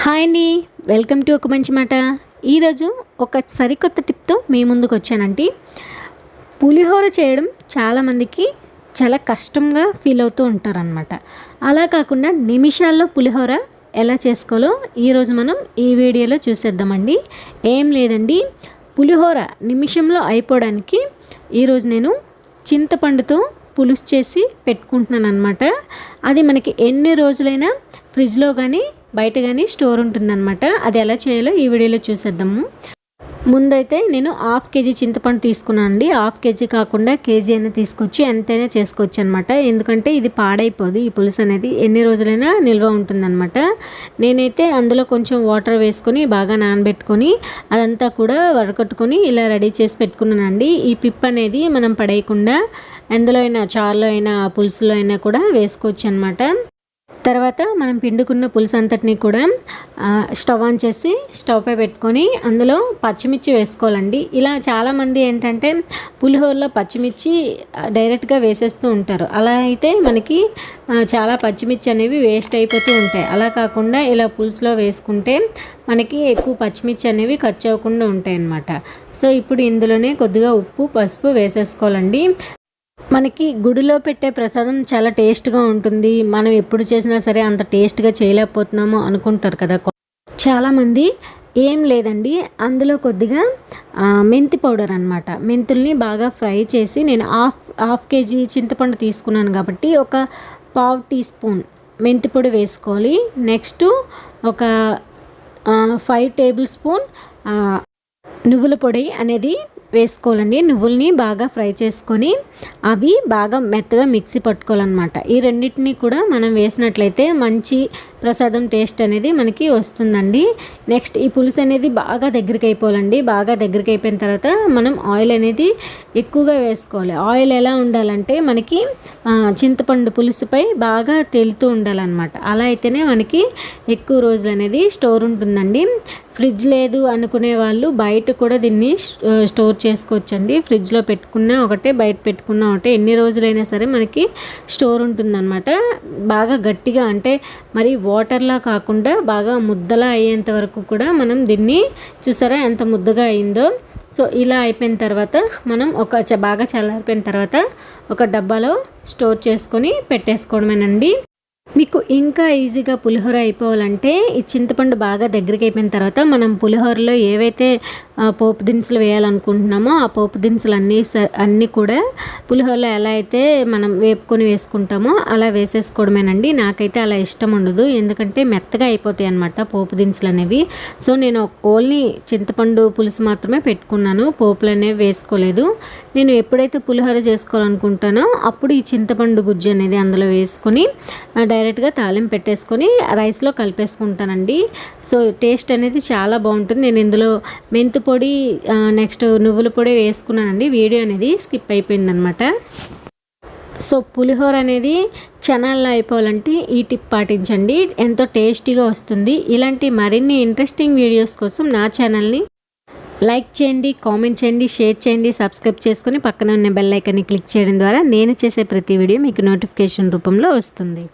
Hi అండి, welcome to ఒక మంచి మాట. ఈరోజు ఒక సరికొత్త టిప్తో మీ ముందుకు వచ్చానండి. పులిహోర చేయడం చాలామందికి చాలా కష్టంగా ఫీల్ అవుతూ ఉంటారనమాట. అలా కాకుండా నిమిషాల్లో పులిహోర ఎలా చేసుకోవాలో ఈరోజు మనం ఈ వీడియోలో చూసేద్దామండి. ఏం లేదండి, పులిహోర నిమిషంలో అయిపోవడానికి ఈరోజు నేను చింతపండుతో పులుసు చేసి పెట్టుకుంటున్నాను అనమాట. అది మనకి ఎన్ని రోజులైనా ఫ్రిడ్జ్లో కానీ బయట కానీ స్టోర్ ఉంటుందన్నమాట. అది ఎలా చేయాలో ఈ వీడియోలో చూసేద్దాము. ముందైతే నేను 1/2 kg చింతపండు తీసుకున్నాను అండి. 1/2 kg కాకుండా కేజీ అయినా తీసుకొచ్చి ఎంతైనా చేసుకోవచ్చు అనమాట. ఎందుకంటే ఇది పాడైపోదు, ఈ పులుసు అనేది ఎన్ని రోజులైనా నిల్వ ఉంటుందన్నమాట. నేనైతే అందులో కొంచెం వాటర్ వేసుకొని బాగా నానబెట్టుకొని అదంతా కూడా వడకట్టుకొని ఇలా రెడీ చేసి పెట్టుకున్నానండి. ఈ పిప్ అనేది మనం పడేయకుండా ఎందులో అయినా, చారులో అయినా పులుసులో అయినా కూడా వేసుకోవచ్చు అనమాట. తర్వాత మనం పిండుకున్న పులుసు అంతటిని కూడా స్టవ్ ఆన్ చేసి స్టవ్ పై పెట్టుకొని అందులో పచ్చిమిర్చి వేసుకోవాలండి. ఇలా చాలామంది ఏంటంటే పులిహోరలో పచ్చిమిర్చి డైరెక్ట్గా వేసేస్తూ ఉంటారు. అలా అయితే మనకి చాలా పచ్చిమిర్చి అనేవి వేస్ట్ అయిపోతూ ఉంటాయి. అలా కాకుండా ఇలా పులుసులో వేసుకుంటే మనకి ఎక్కువ పచ్చిమిర్చి అనేవి ఖర్చు అవ్వకుండా ఉంటాయి అన్నమాట. సో ఇప్పుడు ఇందులోనే కొద్దిగా ఉప్పు, పసుపు వేసేసుకోవాలండి. మనకి గుడిలో పెట్టే ప్రసాదం చాలా టేస్ట్గా ఉంటుంది. మనం ఎప్పుడు చేసినా సరే అంత టేస్ట్గా చేయలేకపోతున్నాము అనుకుంటారు కదా చాలామంది. ఏం లేదండి, అందులో కొద్దిగా మెంతి పౌడర్ అనమాట. మెంతుల్ని బాగా ఫ్రై చేసి, నేను హాఫ్ కేజీ చింతపండు తీసుకున్నాను కాబట్టి ఒక 1/2 టీ స్పూన్ మెంతి పొడి వేసుకోవాలి. నెక్స్ట్ ఒక 5 టేబుల్ స్పూన్ నువ్వుల పొడి అనేది వేసుకోవాలండి. నువ్వుల్ని బాగా ఫ్రై చేసుకొని అవి బాగా మెత్తగా మిక్సీ పట్టుకోవాలన్నమాట. ఈ రెండింటిని కూడా మనం వేసినట్లయితే మంచి ప్రసాదం టేస్ట్ అనేది మనకి వస్తుందండి. నెక్స్ట్ ఈ పులుసు అనేది బాగా దగ్గరికి అయిపోవాలండి. బాగా దగ్గరికి అయిపోయిన తర్వాత మనం ఆయిల్ అనేది ఎక్కువగా వేసుకోవాలి. ఆయిల్ ఎలా ఉండాలంటే మనకి చింతపండు పులుసుపై బాగా తేలుతూ ఉండాలన్నమాట. అలా అయితేనే మనకి ఎక్కువ రోజులు అనేది స్టోర్ ఉంటుందండి. ఫ్రిడ్జ్ లేదు అనుకునే వాళ్ళు బయట కూడా దీన్ని స్టోర్ చేసుకోవచ్చండి. ఫ్రిడ్జ్లో పెట్టుకున్న ఒకటే, బయట పెట్టుకున్న ఒకటే, ఎన్ని రోజులైనా సరే మనకి స్టోర్ ఉంటుందన్నమాట. బాగా గట్టిగా అంటే మరి వాటర్లా కాకుండా బాగా ముద్దలా అయ్యేంత వరకు కూడా మనం దీన్ని చూసారా ఎంత ముద్దగా అయిందో. సో ఇలా అయిపోయిన తర్వాత మనం బాగా చల్లారిపోయిన తర్వాత ఒక డబ్బాలో స్టోర్ చేసుకొని పెట్టేసుకోవడమేనండి. మీకు ఇంకా ఈజీగా పులిహోర అయిపోవాలంటే ఈ చింతపండు బాగా దగ్గరికి అయిపోయిన తర్వాత మనం పులిహోరలో ఏవైతే పోపు దినుసులు వేయాలనుకుంటున్నామో ఆ పోపు దినుసులు అన్నీ కూడా పులిహోరలో ఎలా అయితే మనం వేపుకొని వేసుకుంటామో అలా వేసేసుకోవడమేనండి. నాకైతే అలా ఇష్టం ఉండదు, ఎందుకంటే మెత్తగా అయిపోతాయి అన్నమాట పోపు దినుసులు అనేవి. సో నేను ఓన్లీ చింతపండు పులుసు మాత్రమే పెట్టుకున్నాను, పోపులు అనేవి వేసుకోలేదు. నేను ఎప్పుడైతే పులిహోర చేసుకోవాలనుకుంటానో అప్పుడు ఈ చింతపండు గుజ్జు అనేది అందులో వేసుకొని డైరెక్ట్గా తాలింపు పెట్టేసుకొని రైస్లో కలిపేసుకుంటానండి. సో టేస్ట్ అనేది చాలా బాగుంటుంది. నేను ఇందులో మెంతి పొడి, నెక్స్ట్ నువ్వుల పొడి వేసుకున్నానండి. వీడియో అనేది స్కిప్ అయిపోయిందనమాట. సో పులిహోర అనేది క్షణాల్లో అయిపోవాలంటే ఈ టిప్ పాటించండి, ఎంతో టేస్టీగా వస్తుంది. ఇలాంటి మరిన్ని ఇంట్రెస్టింగ్ వీడియోస్ కోసం నా ఛానల్ని లైక్ చేయండి, కామెంట్ చేయండి, షేర్ చేయండి, సబ్స్క్రైబ్ చేసుకొని పక్కన ఉన్న బెల్ ఐకాన్ని క్లిక్ చేయడం ద్వారా నేను చేసే ప్రతి వీడియో మీకు నోటిఫికేషన్ రూపంలో వస్తుంది.